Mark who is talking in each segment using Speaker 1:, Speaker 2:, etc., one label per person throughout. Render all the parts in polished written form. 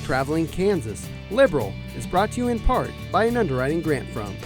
Speaker 1: Traveling Kansas, Liberal is brought to you in part by an underwriting grant from.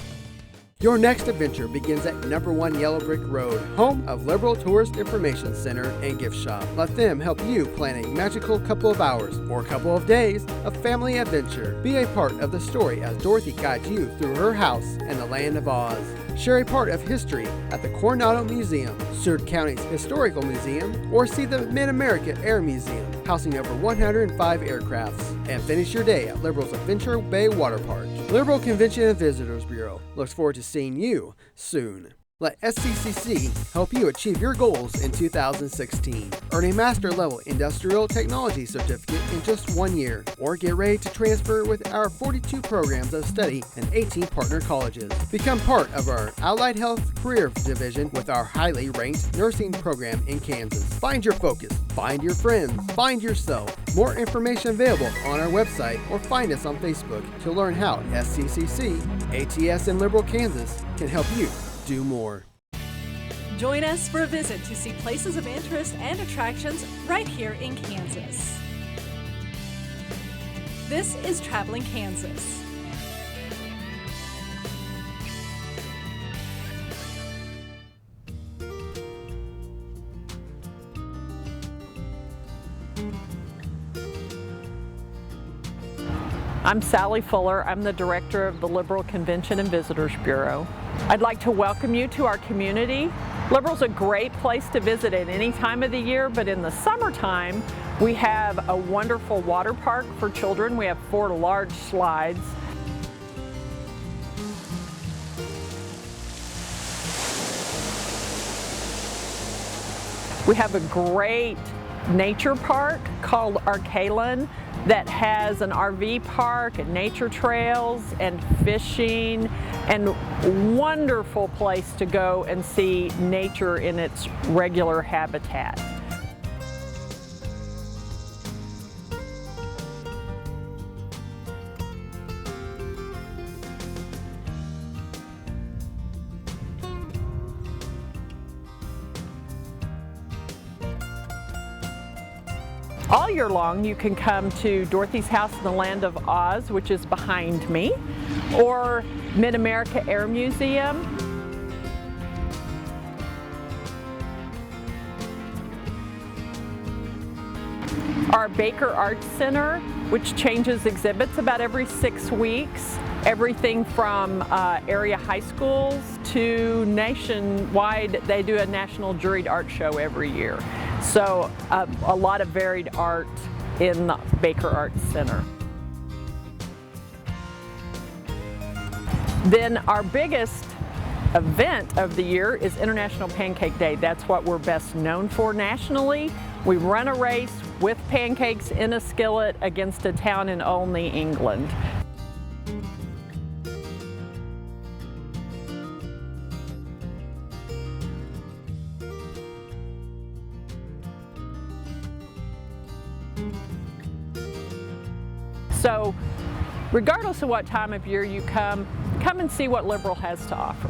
Speaker 1: Your next adventure begins at number 1 Yellow Brick Road, home of Liberal Tourist Information Center and Gift Shop. Let them help you plan a magical couple of hours or couple of days of family adventure. Be a part of the story as Dorothy guides you through her house and the land of Oz. Share a part of history at the Coronado Museum, Seward County's Historical Museum, or see the Mid-America Air Museum, housing over 105 aircrafts. And finish your day at Liberal's Adventure Bay Water Park. Liberal Convention and Visitors Bureau looks forward to seeing you soon. Let SCCC help you achieve your goals in 2016. Earn a Master Level Industrial Technology Certificate in just 1 year, or get ready to transfer with our 42 programs of study and 18 partner colleges. Become part of our Allied Health Career Division with our highly ranked nursing program in Kansas. Find your focus, find your friends, find yourself. More information available on our website or find us on Facebook to learn how SCCC, ATS, and Liberal Kansas can help you do more.
Speaker 2: Join us for a visit to see places of interest and attractions right here in Kansas. This is Traveling Kansas.
Speaker 3: I'm Sally Fuller. I'm the director of the Liberal Convention and Visitors Bureau. I'd like to welcome you to our community. Liberal's a great place to visit at any time of the year, but in the summertime, we have a wonderful water park for children. We have 4 large slides. We have a great nature park called Arcalon that has an RV park and nature trails and fishing and wonderful place to go and see nature in its regular habitat. All year long, you can come to Dorothy's House in the Land of Oz, which is behind me, or Mid-America Air Museum. Our Baker Arts Center, which changes exhibits about every 6 weeks. Everything from area high schools to nationwide. They do a national juried art show every year. So a lot of varied art in the Baker Arts Center. Then our biggest event of the year is International Pancake Day. That's what we're best known for nationally. We run a race with pancakes in a skillet against a town in Olney, England. So, regardless of what time of year you come and see what Liberal has to offer.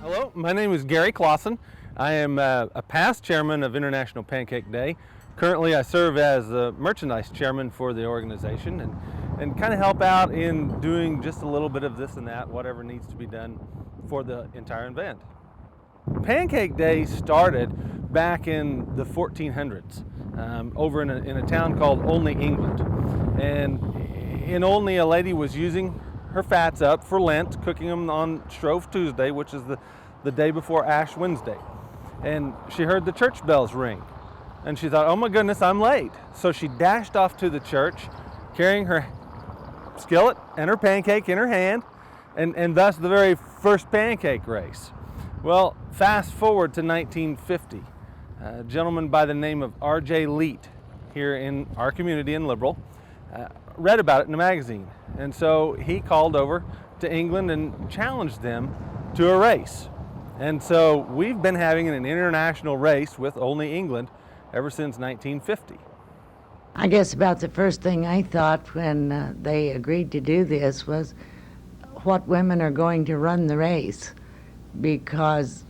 Speaker 4: Hello, my name is Gary Clausen. I am a past chairman of International Pancake Day. Currently I serve as the merchandise chairman for the organization and kind of help out in doing just a little bit of this and that, whatever needs to be done for the entire event. Pancake Day started back in the 1400s over in a town called Olney, England. And in Olney, a lady was using her fats up for Lent, cooking them on Shrove Tuesday, which is the day before Ash Wednesday. And she heard the church bells ring. And she thought, oh my goodness, I'm late. So she dashed off to the church, carrying her skillet and her pancake in her hand, and thus the very first pancake race. Well, fast forward to 1950. A gentleman by the name of R.J. Leet here in our community in Liberal read about it in a magazine. And so he called over to England and challenged them to a race. And so we've been having an international race with Olney, England ever since 1950.
Speaker 5: I guess about the first thing I thought when they agreed to do this was what women are going to run the race, because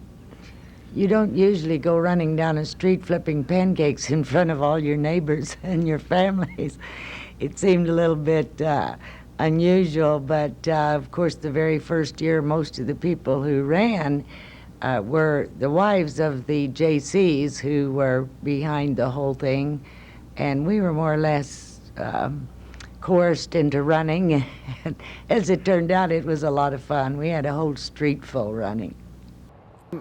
Speaker 5: you don't usually go running down a street flipping pancakes in front of all your neighbors and your families. it seemed a little bit unusual, but of course the very first year most of the people who ran were the wives of the JCs who were behind the whole thing, and we were more or less coerced into running. And as it turned out, it was a lot of fun. We had a whole street full running.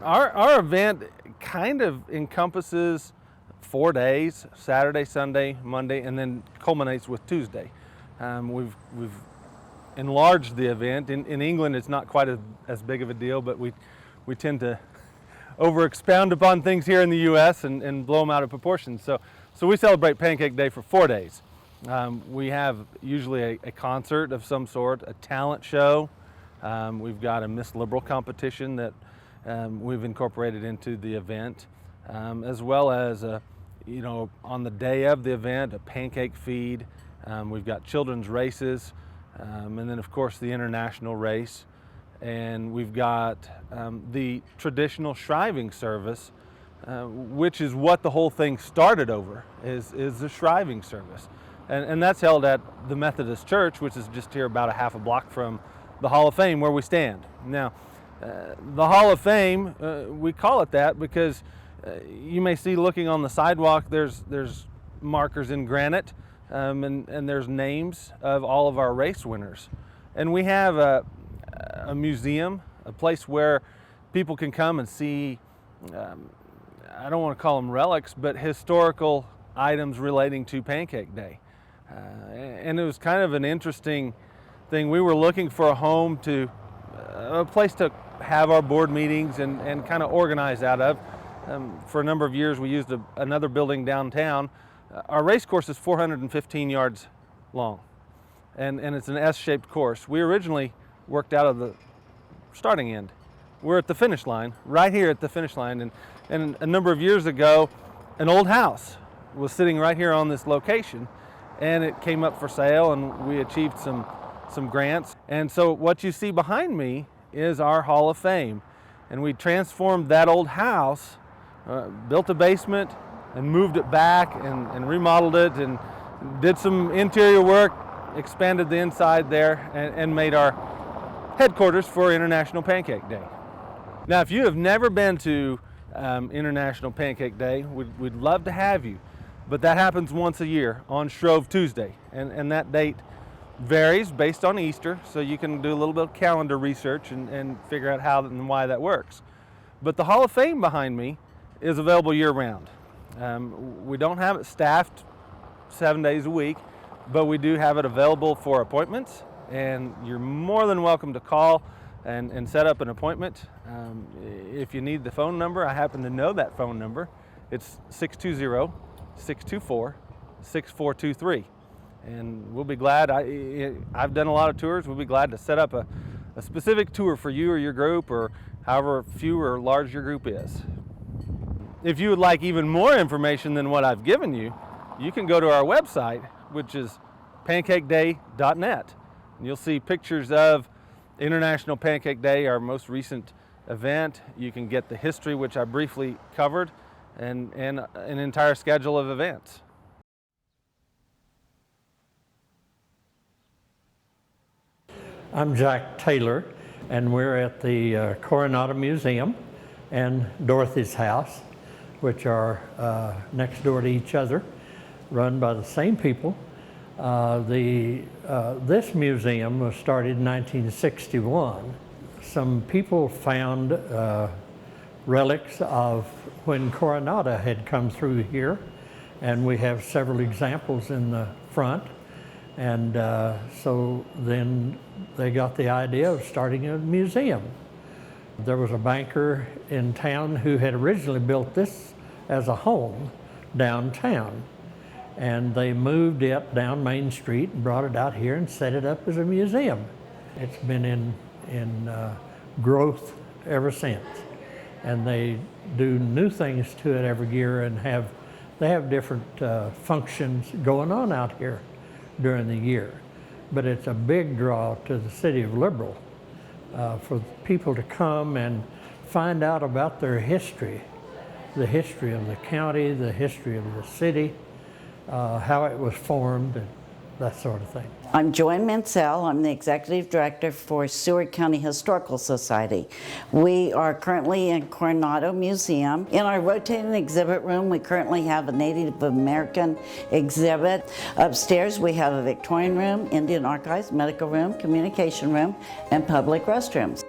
Speaker 4: Our event kind of encompasses 4 days: Saturday, Sunday, Monday, and then culminates with Tuesday. We've enlarged the event. In England, it's not quite as big of a deal, but we tend to over-expound upon things here in the U.S. and blow them out of proportion. So we celebrate Pancake Day for 4 days. We have usually a concert of some sort, a talent show. We've got a Miss Liberal competition that we've incorporated into the event, as well as on the day of the event, a pancake feed. We've got children's races, and then of course the international race. And we've got the traditional shriving service, which is what the whole thing started over, is the shriving service. And that's held at the Methodist Church, which is just here about a half a block from the Hall of Fame where we stand. Now, the Hall of Fame, we call it that because you may see looking on the sidewalk, there's markers in granite, and there's names of all of our race winners. And we have a museum, a place where people can come and see, I don't want to call them relics, but historical items relating to Pancake Day. And it was kind of an interesting thing. We were looking for a place to have our board meetings and kind of organize out of. For a number of years we used another building downtown. Our race course is 415 yards long, and it's an S-shaped course. We originally worked out of the starting end. We're at the finish line, right here at the finish line, and a number of years ago, an old house was sitting right here on this location, and it came up for sale, and we achieved some grants. And so what you see behind me is our Hall of Fame, and we transformed that old house, built a basement, and moved it back and remodeled it, and did some interior work, expanded the inside there, and made our headquarters for International Pancake Day. Now, if you have never been to International Pancake Day, we'd love to have you, but that happens once a year on Shrove Tuesday, and that date varies based on Easter, so you can do a little bit of calendar research and figure out how and why that works. But the Hall of Fame behind me is available year-round. We don't have it staffed 7 days a week, but we do have it available for appointments, and you're more than welcome to call and set up an appointment. If you need the phone number, I happen to know that phone number. It's 620-624-6423. And we'll be glad. I've done a lot of tours. We'll be glad to set up a specific tour for you or your group, or however few or large your group is. If you would like even more information than what I've given you, you can go to our website, which is pancakeday.net. And you'll see pictures of International Pancake Day, our most recent event. You can get the history, which I briefly covered, and an entire schedule of events.
Speaker 6: I'm Jack Taylor, and we're at the Coronado Museum and Dorothy's house, which are next door to each other, run by the same people. This museum was started in 1961. Some people found relics of when Coronado had come through here, and we have several examples in the front. And so then they got the idea of starting a museum. There was a banker in town who had originally built this as a home downtown. And they moved it down Main Street and brought it out here and set it up as a museum. It's been in growth ever since. And they do new things to it every year, and they have different functions going on out here during the year. But it's a big draw to the city of Liberal for people to come and find out about their history, the history of the county, the history of the city, how it was formed, that sort of thing.
Speaker 7: I'm Joanne Mansell. I'm the Executive Director for Seward County Historical Society. We are currently in Coronado Museum. In our rotating exhibit room, we currently have a Native American exhibit. Upstairs, we have a Victorian room, Indian Archives, medical room, communication room, and public restrooms.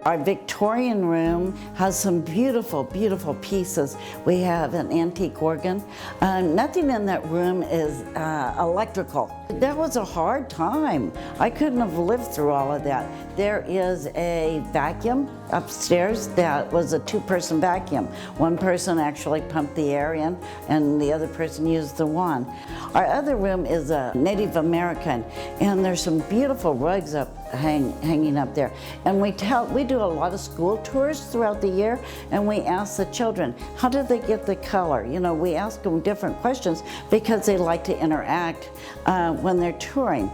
Speaker 7: Our Victorian room has some beautiful, beautiful pieces. We have an antique organ. Nothing in that room is electrical. That was a hard time. I couldn't have lived through all of that. There is a vacuum upstairs that was a two-person vacuum. One person actually pumped the air in and the other person used the wand. Our other room is a Native American, and there's some beautiful rugs hanging up there. And we do a lot of school tours throughout the year, and we ask the children, how did they get the color? You know, we ask them different questions because they like to interact when they're touring.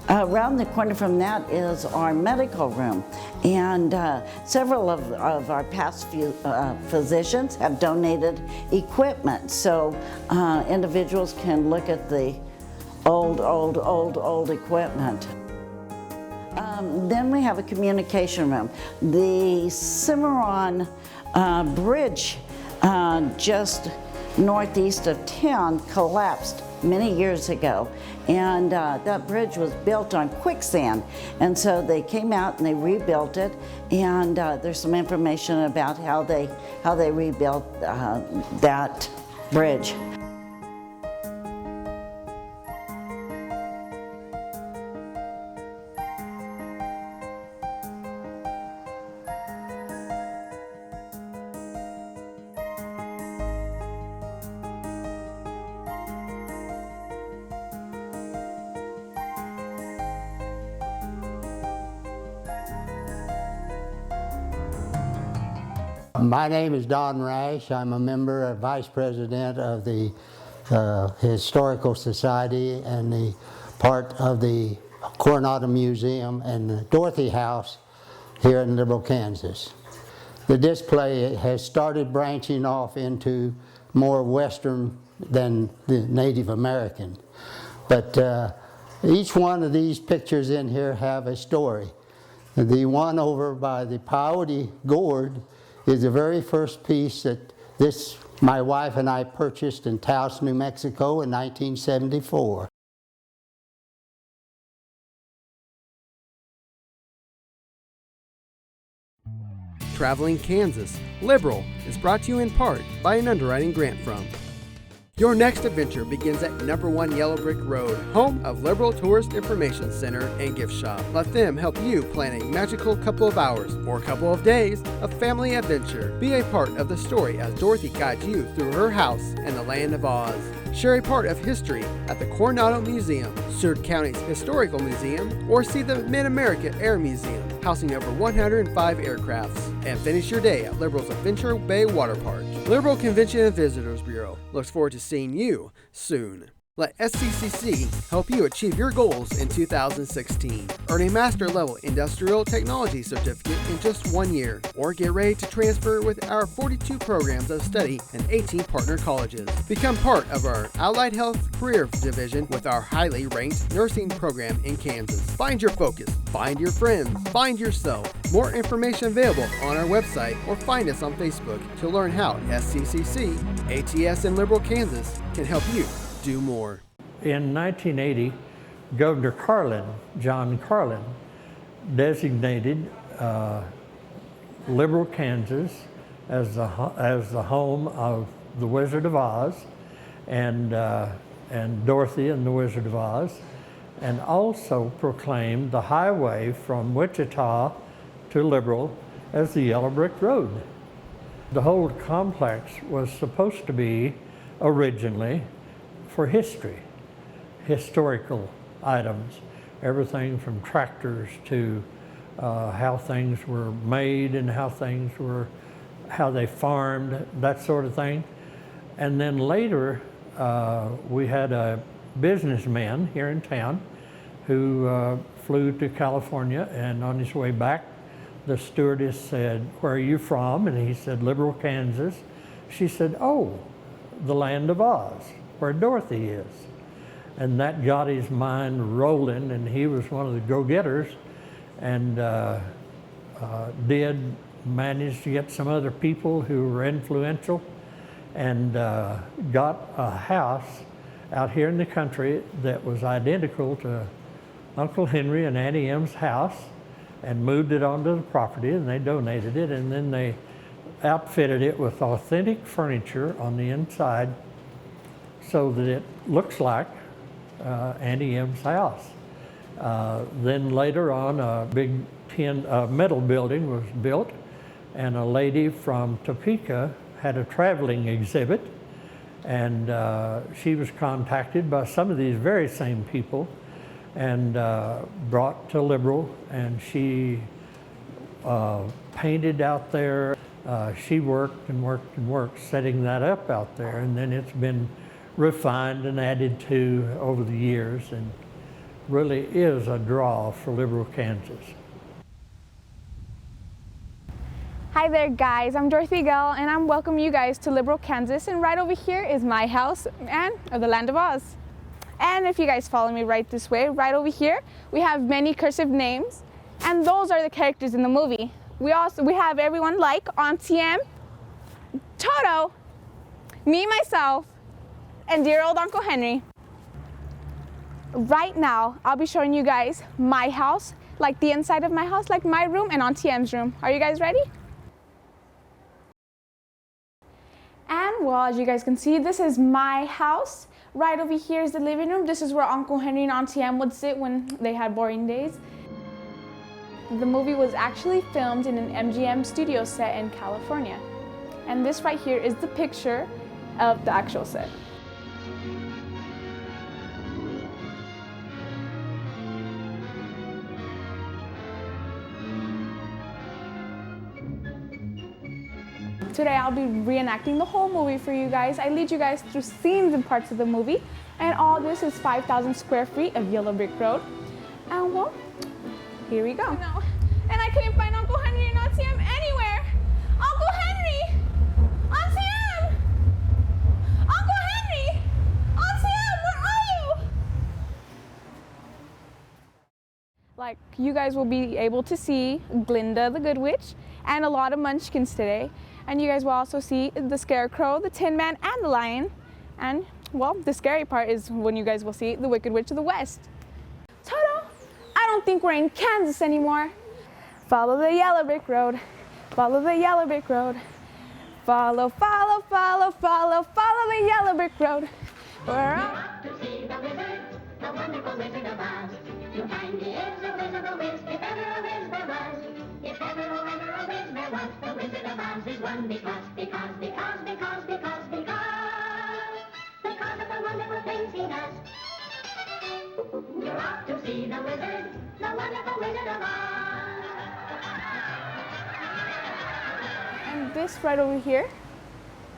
Speaker 7: Around the corner from that is our medical room, and several of our past physicians have donated equipment, so individuals can look at the old equipment. Then we have a communication room. The Cimarron Bridge just northeast of town collapsed many years ago, and that bridge was built on quicksand, and so they came out and they rebuilt it, and there's some information about how they rebuilt that bridge.
Speaker 8: My name is Don Rash. I'm a member, vice president of the Historical Society and the part of the Coronado Museum and the Dorothy House here in Liberal, Kansas. The display has started branching off into more Western than the Native American. But each one of these pictures in here have a story. The one over by the Peyote Gourd is the very first piece that my wife and I purchased in Taos, New Mexico in 1974.
Speaker 1: Traveling Kansas, Liberal is brought to you in part by an underwriting grant from. Your next adventure begins at number 1 Yellow Brick Road, home of Liberal Tourist Information Center and Gift Shop. Let them help you plan a magical couple of hours or couple of days of family adventure. Be a part of the story as Dorothy guides you through her house and the land of Oz. Share a part of history at the Coronado Museum, Seward County's Historical Museum, or see the Mid-America Air Museum, housing over 105 aircrafts. And finish your day at Liberal's Adventure Bay Water Park. Liberal Convention and Visitors Bureau looks forward to seeing you soon. Let SCCC help you achieve your goals in 2016. Earn a Master Level Industrial Technology Certificate in just 1 year, or get ready to transfer with our 42 programs of study and 18 partner colleges. Become part of our Allied Health Career Division with our highly ranked nursing program in Kansas. Find your focus, find your friends, find yourself. More information available on our website or find us on Facebook to learn how SCCC, ATS in Liberal, Kansas can help you do more.
Speaker 6: In 1980, Governor John Carlin, designated Liberal, Kansas as the home of the Wizard of Oz and Dorothy and the Wizard of Oz, and also proclaimed the highway from Wichita to Liberal as the Yellow Brick Road. The whole complex was supposed to be originally for historical items, everything from tractors to how things were made and how they farmed, that sort of thing. And then later, we had a businessman here in town who flew to California, and on his way back, the stewardess said, "Where are you from?" And he said, "Liberal, Kansas." She said, "Oh, the land of Oz, where Dorothy is." and that got his mind rolling, and he was one of the go-getters, and did manage to get some other people who were influential, and got a house out here in the country that was identical to Uncle Henry and Auntie Em's house, and moved it onto the property, and they donated it, and then they outfitted it with authentic furniture on the inside so that it looks like Auntie Em's house. Then later on, a big metal building was built, and a lady from Topeka had a traveling exhibit, and she was contacted by some of these very same people and brought to Liberal, and she painted out there. She worked and worked and worked setting that up out there, and then it's been refined and added to over the years, and really is a draw for Liberal, Kansas.
Speaker 9: Hi there guys, I'm Dorothy and I'm welcoming you guys to Liberal, Kansas, and right over here is my house and the land of Oz. And if you guys follow me right this way, right over here, we have many cursive names, and those are the characters in the movie. We have everyone like Auntie Em, Toto, me, myself, and dear old Uncle Henry. Right now, I'll be showing you guys my house, like the inside of my house, like my room and Auntie Em's room. Are you guys ready? And well, as you guys can see, this is my house. Right over here is the living room. This is where Uncle Henry and Auntie Em would sit when they had boring days. The movie was actually filmed in an MGM studio set in California. And this right here is the picture of the actual set. Today I'll be reenacting the whole movie for you guys. I lead you guys through scenes and parts of the movie, and all this is 5,000 square feet of yellow brick road. And well, here we go. No. And I couldn't find Uncle Henry and Auntie Em anywhere. Uncle Henry! Auntie Em! Uncle Henry! Auntie Em, where are you? Like, you guys will be able to see Glinda the Good Witch and a lot of munchkins today. And you guys will also see the Scarecrow, the Tin Man, and the Lion. And, well, the scary part is when you guys will see the Wicked Witch of the West. Toto, I don't think we're in Kansas anymore. Follow the yellow brick road. Follow the yellow brick road. Follow, follow, follow, follow, follow the yellow brick road. We're off
Speaker 10: to see the wizard, the wonderful Wizard of Oz. You'll find he is a wizard of Wiz, if ever a Wiz there was. If ever a Wiz there was, the Wizard of Oz is one because of the wonderful things he does. You're off to see the wizard, the wonderful Wizard of Oz.
Speaker 9: And this right over here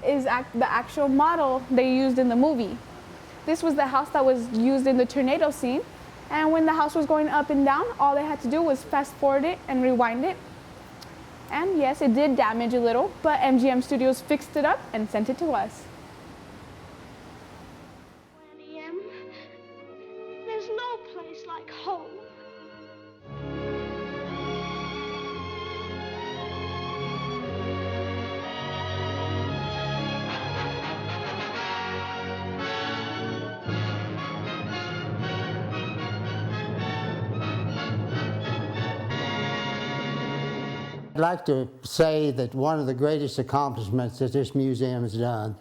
Speaker 9: is the actual model they used in the movie. This was the house that was used in the tornado scene. And when the house was going up and down, all they had to do was fast forward it and rewind it. And yes, it did damage a little, but MGM Studios fixed it up and sent it to us.
Speaker 10: Auntie Em, there's no place like home.
Speaker 8: I'd like to say that one of the greatest accomplishments that this museum has done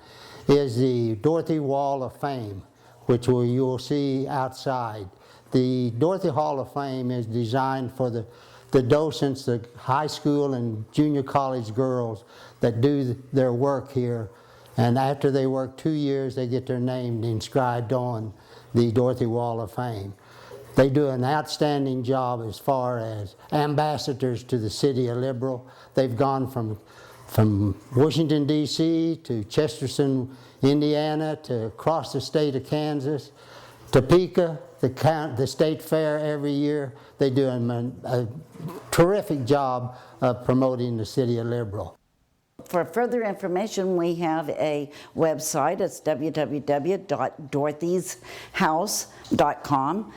Speaker 8: is the Dorothy Wall of Fame, which you will see outside. The Dorothy Hall of Fame is designed for the docents, the high school and junior college girls that do their work here. And after they work 2 years, they get their name inscribed on the Dorothy Wall of Fame. They do an outstanding job as far as ambassadors to the city of Liberal. They've gone from Washington, D.C. to Chesterton, Indiana, to across the state of Kansas, Topeka, the state fair every year. They do a terrific job of promoting the city of Liberal.
Speaker 7: for further information, we have a website. It's www.dorothyshouse.com.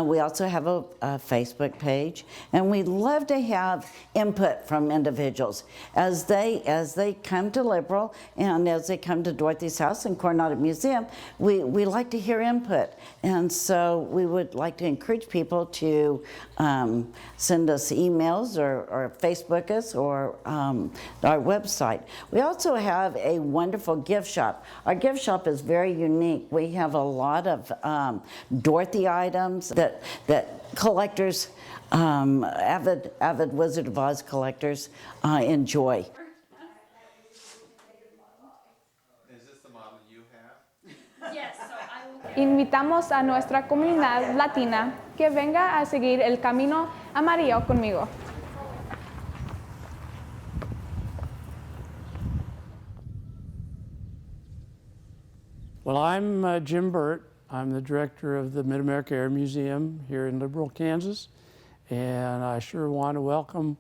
Speaker 7: We also have a Facebook page, and we love to have input from individuals as they come to Liberal and as they come to Dorothy's House and Coronado Museum. We like to hear input, and so we would like to encourage people to send us emails or Facebook us or our website. We also have a wonderful gift shop. Our gift shop is very unique. We have a lot of Dorothy items that collectors, avid Wizard of Oz collectors enjoy.
Speaker 4: Is this the model you have?
Speaker 9: Yes, invitamos a nuestra comunidad latina que venga a seguir el camino amarillo conmigo.
Speaker 11: Well, I'm Jim Burt. I'm the director of the Mid-America Air Museum here in Liberal, Kansas, and I sure want to welcome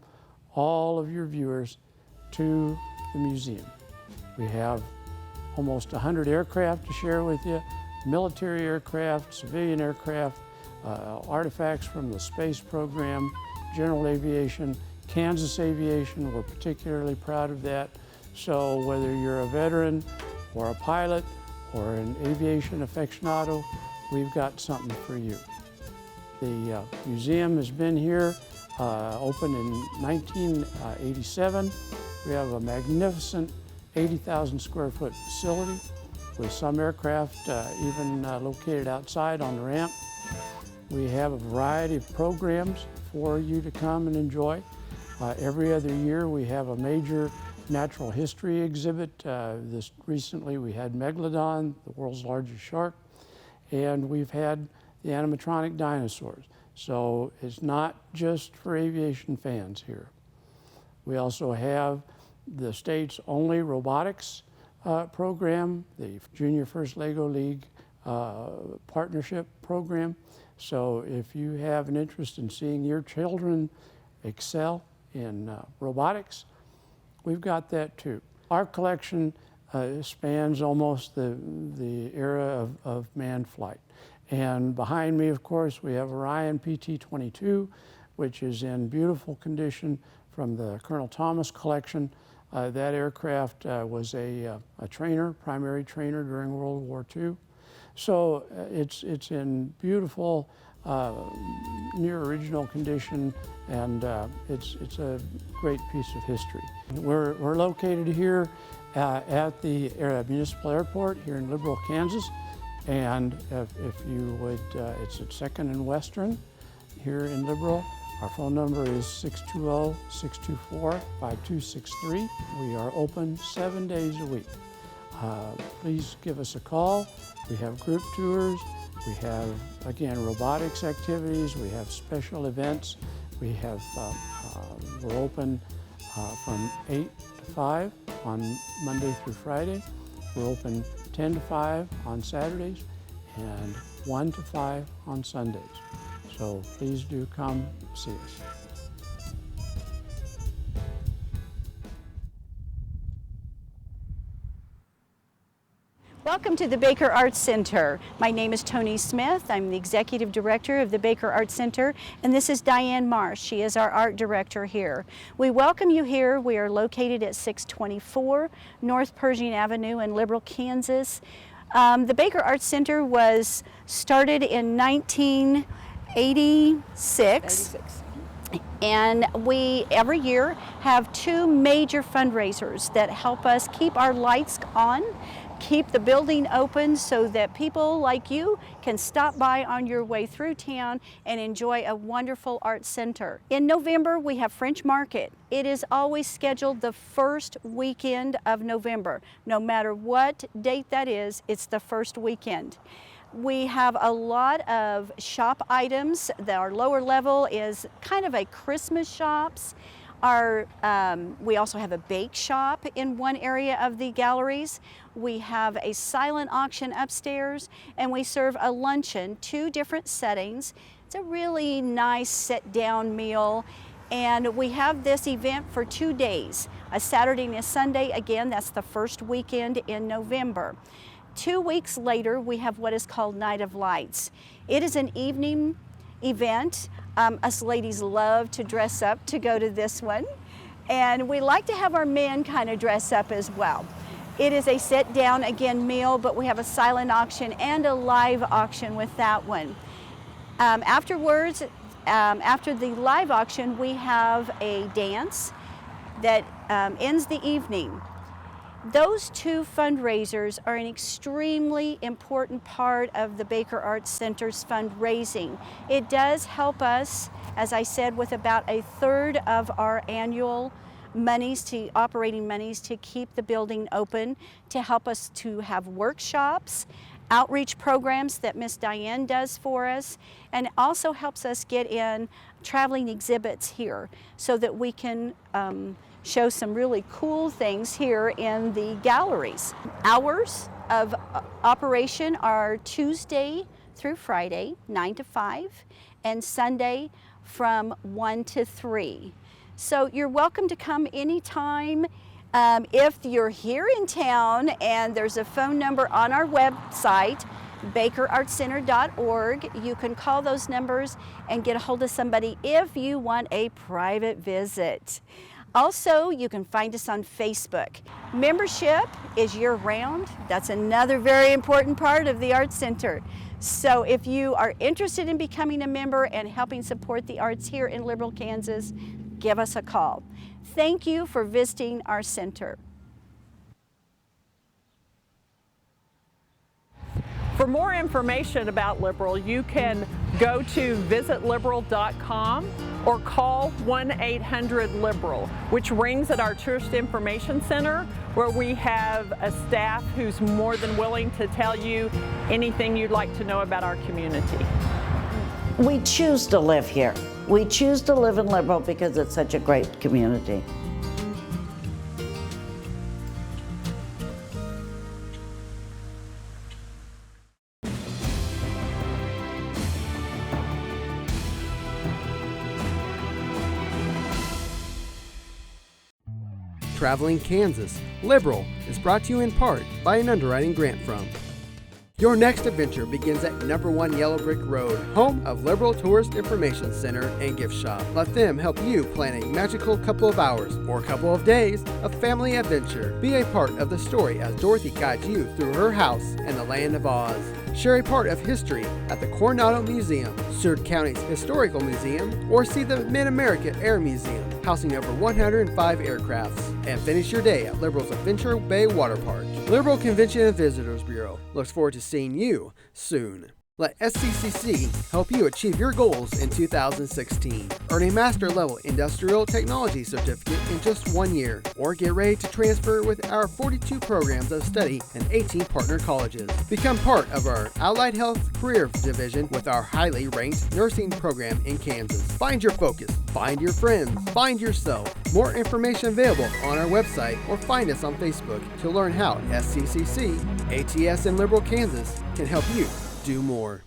Speaker 11: all of your viewers to the museum. We have almost 100 aircraft to share with you, military aircraft, civilian aircraft, artifacts from the space program, general aviation, Kansas aviation. We're particularly proud of that. So whether you're a veteran or a pilot or an aviation aficionado, we've got something for you. The museum has been here, opened in 1987. We have a magnificent 80,000 square foot facility with some aircraft even located outside on the ramp. We have a variety of programs for you to come and enjoy. Every other year we have a major natural history exhibit. Recently we had Megalodon, the world's largest shark, and we've had the animatronic dinosaurs. So it's not just for aviation fans here. We also have the state's only robotics program, the Junior First Lego League partnership program. So if you have an interest in seeing your children excel in robotics, we've got that too. Our collection spans almost the era of manned flight. And behind me, of course, we have Orion PT-22, which is in beautiful condition from the Colonel Thomas collection. That aircraft was a trainer, primary trainer during World War II. So it's in beautiful, near original condition, and it's a great piece of history. We're located here at the municipal airport here in Liberal, Kansas, and if you would, it's at 2nd and Western here in Liberal. Our phone number is 620-624-5263. We are open 7 days a week. Please give us a call. We have group tours. We have, again, robotics activities. We have special events. We have, we're open from 8 to 5 on Monday through Friday. We're open 10 to 5 on Saturdays and 1 to 5 on Sundays. So please do come see us.
Speaker 12: Welcome to the Baker Arts Center. My name is Tony Smith. I'm the Executive Director of the Baker Arts Center, and this is Diane Marsh. She is our Art Director here. We welcome you here. We are located at 624 North Pershing Avenue in Liberal, Kansas. The Baker Arts Center was started in 1986. And we, every year, have two major fundraisers that help us keep our lights on, keep the building open so that people like you can stop by on your way through town and enjoy a wonderful art center. In November, we have French Market. It is always scheduled the first weekend of November. No matter what date that is, it's the first weekend. We have a lot of shop items. Our lower level is kind of a Christmas shops. We also have a bake shop in one area of the galleries. We have a silent auction upstairs, and we serve a luncheon, 2 different settings. It's a really nice sit-down meal. And we have this event for 2 days, a Saturday and a Sunday. Again, that's the first weekend in November. 2 weeks later, we have what is called Night of Lights. It is an evening event. Us ladies love to dress up to go to this one. And we like to have our men kind of dress up as well. It is a sit down, again, meal, but we have a silent auction and a live auction with that one. Afterwards, after the live auction, we have a dance that ends the evening. Those two fundraisers are an extremely important part of the Baker Arts Center's fundraising. It does help us, as I said, with about a third of our annual operating monies to keep the building open, to help us to have workshops, outreach programs that Miss Diane does for us, and it also helps us get in traveling exhibits here so that we can show some really cool things here in the galleries. Hours of operation are Tuesday through Friday, 9 to 5, and Sunday from 1 to 3. So you're welcome to come anytime. If you're here in town, and there's a phone number on our website, bakerartscenter.org, you can call those numbers and get a hold of somebody if you want a private visit. Also, you can find us on Facebook. Membership is year-round. That's another very important part of the Arts Center. So if you are interested in becoming a member and helping support the arts here in Liberal, Kansas, give us a call. Thank you for visiting our center.
Speaker 3: For more information about Liberal, you can go to visitliberal.com or call 1-800-LIBERAL, which rings at our Tourist Information Center, where we have a staff who's more than willing to tell you anything you'd like to know about our community.
Speaker 7: We choose to live here. We choose to live in Liberal because it's such a great community.
Speaker 1: Traveling Kansas, Liberal is brought to you in part by an underwriting grant from. Your next adventure begins at number 1 Yellow Brick Road, home of Liberal Tourist Information Center and Gift Shop. Let them help you plan a magical couple of hours or couple of days of family adventure. Be a part of the story as Dorothy guides you through her house and the land of Oz. Share a part of history at the Coronado Museum, Seward County's Historical Museum, or see the Mid-America Air Museum, housing over 105 aircrafts. And finish your day at Liberal's Adventure Bay Water Park. Liberal Convention and Visitors Bureau looks forward to seeing you soon. Let SCCC help you achieve your goals in 2016. Earn a Master Level Industrial Technology Certificate in just 1 year, or get ready to transfer with our 42 programs of study and 18 partner colleges. Become part of our Allied Health Career Division with our highly ranked nursing program in Kansas. Find your focus, find your friends, find yourself. More information available on our website or find us on Facebook to learn how SCCC, ATS in Liberal, Kansas can help you do more.